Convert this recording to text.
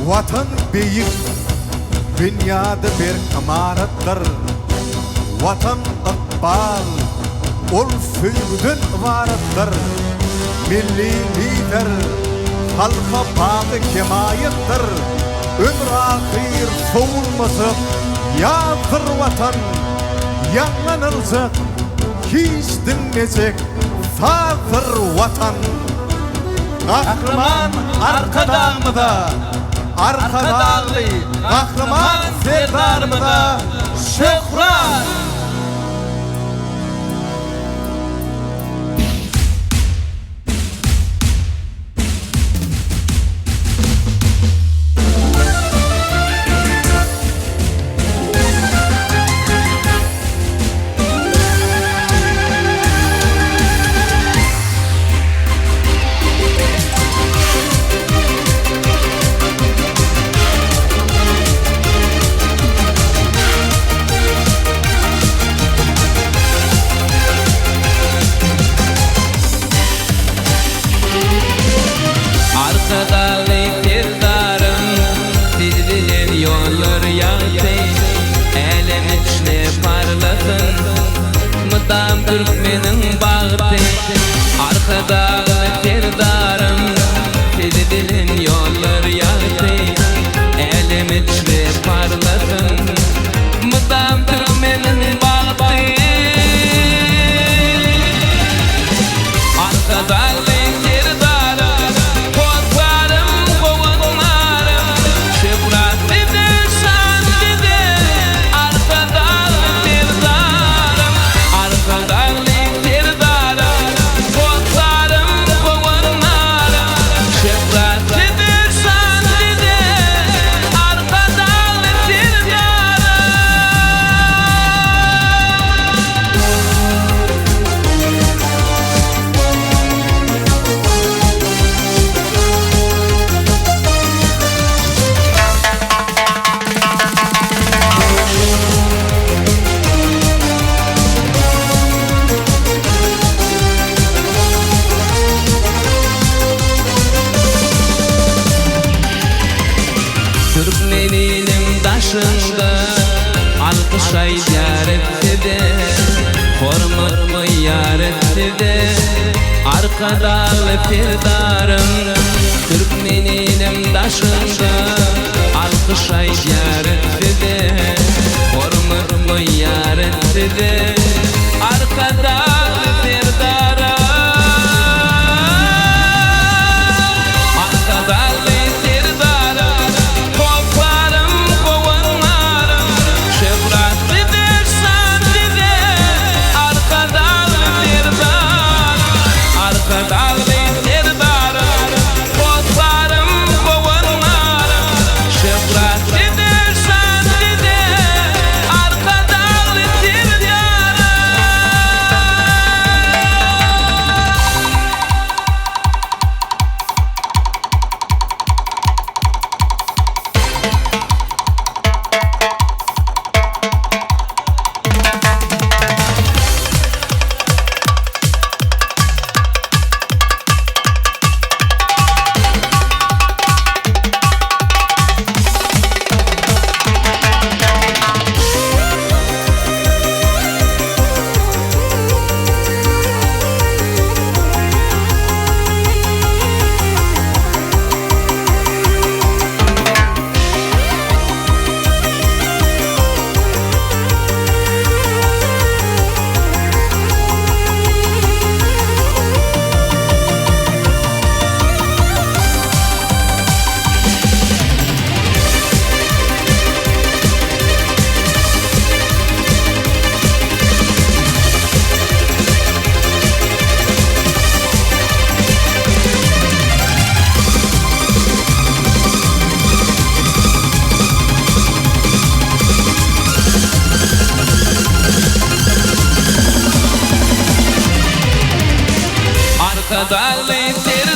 Vatan büyük, dünyada bir emarettir. Vatan ıkbal, ol süygüden ibarettir. Milli lider, halka bağı kemayettir. Ömür ahir soğulmasıp, yazdır vatan, yanlanılacak, hiç dinleyecek, sağdır vatan. Kahraman arkadağımıda, arkadağlı, kahraman serdarımıda, şöhret. Arkadalı serdarım, sizdilen yollar yaktı. Elem içine parlasın, mıdam Türkmenin bahtı. Arkadalı serdarım, sizdilen yollar yaktı. Elem içine parlasın, mıdam Türkmenin bahtı. Arkadalı Türkmeninim daşında alkış ayar etti de, hormat mı yar etti de, arkadalı serdarım. Türkmeninim daşında alkış ayar etti de, hormat mı yar etti de, arkadalı serdarım. Arkadalı arkadalı serdarım.